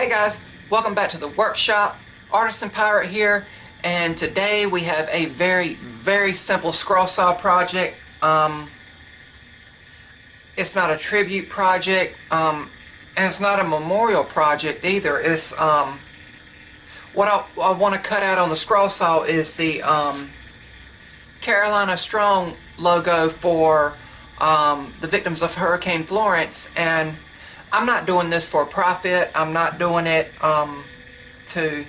Hey guys, welcome back to the workshop. Artisan Pirate here, and today we have a very simple scroll saw project. It's not a tribute project, and it's not a memorial project either. It's what I want to cut out on the scroll saw is the Carolina Strong logo for the victims of Hurricane Florence, and I'm not doing this for profit. I'm not doing it to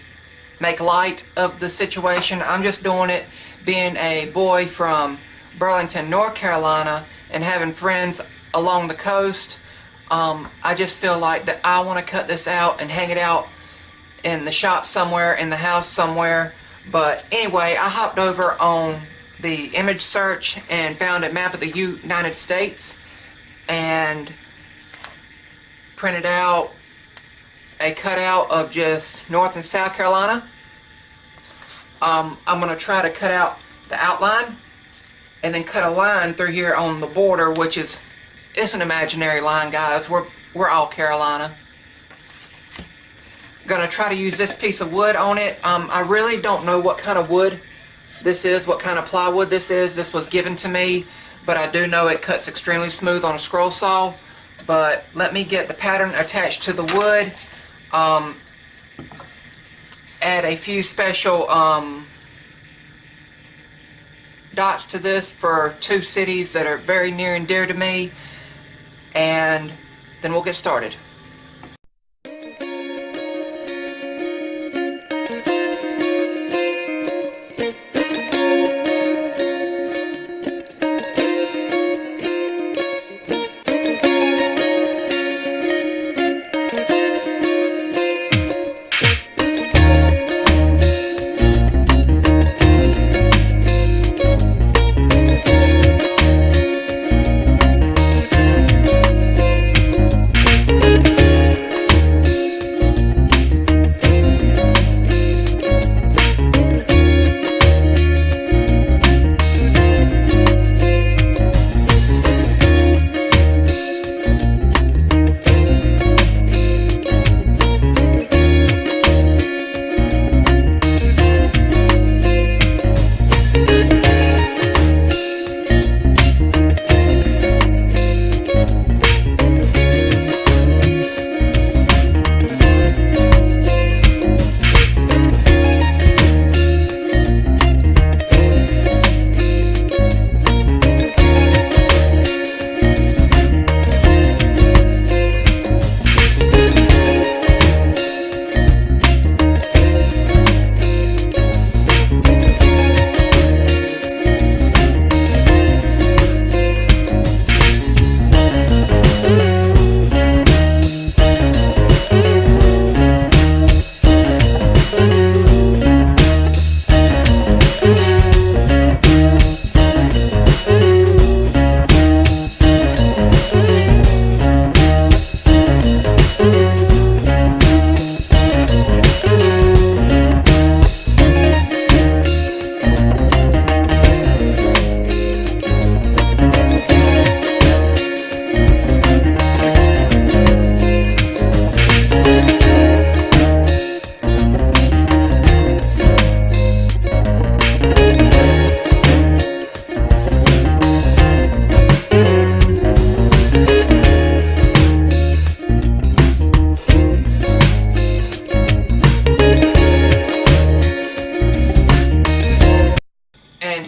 make light of the situation. I'm just doing it being a boy from Burlington, North Carolina, and having friends along the coast. I just feel like that I want to cut this out and hang it out in the shop somewhere, in the house somewhere. But anyway, I hopped over on the image search and found a map of the United States and printed out a cutout of just North and South Carolina. I'm going to try to cut out the outline and then cut a line through here on the border, which is, it's an imaginary line, guys. We're all Carolina. Gonna try to use this piece of wood on it. I really don't know what kind of wood this is, what kind of plywood this is. This was given to me, but I do know it cuts extremely smooth on a scroll saw. But let me get the pattern attached to the wood. Add a few special dots to this for two cities that are very near and dear to me, and then we'll get started.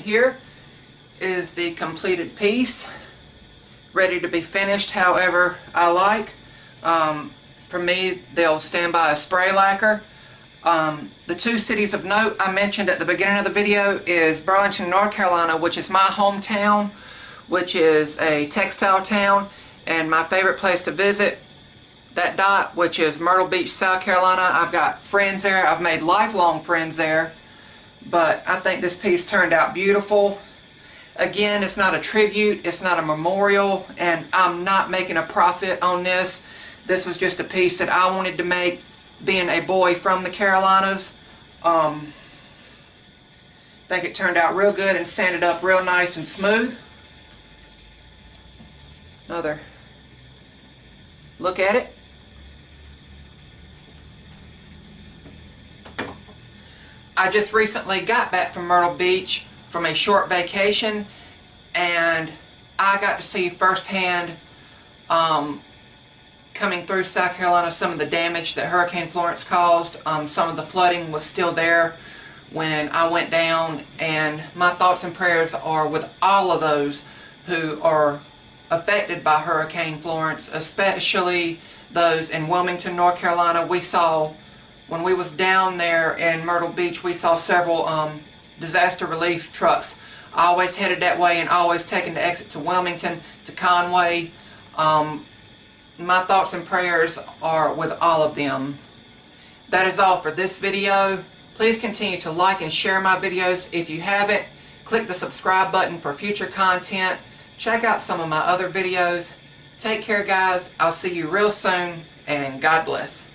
Here is the completed piece, ready to be finished however I like. For me, they'll stand by a spray lacquer. The two cities of note I mentioned at the beginning of the video is Burlington, North Carolina, which is my hometown, which is a textile town, and my favorite place to visit, that dot, which is Myrtle Beach, South Carolina. I've got friends there. I've made lifelong friends there. But I think this piece turned out beautiful. Again, it's not a tribute, it's not a memorial, and I'm not making a profit on this. This was just a piece that I wanted to make, being a boy from the Carolinas. I think it turned out real good and sanded up real nice and smooth. Another look at it. I just recently got back from Myrtle Beach from a short vacation, and I got to see firsthand coming through South Carolina some of the damage that Hurricane Florence caused. Some of the flooding was still there when I went down, and my thoughts and prayers are with all of those who are affected by Hurricane Florence, especially those in Wilmington, North Carolina. We saw, when we was down there in Myrtle Beach, we saw several disaster relief trucks always headed that way and always taking the exit to Wilmington, to Conway. My thoughts and prayers are with all of them. That is all for this video. Please continue to like and share my videos. If you haven't, click the subscribe button for future content. Check out some of my other videos. Take care, guys. I'll see you real soon, and God bless.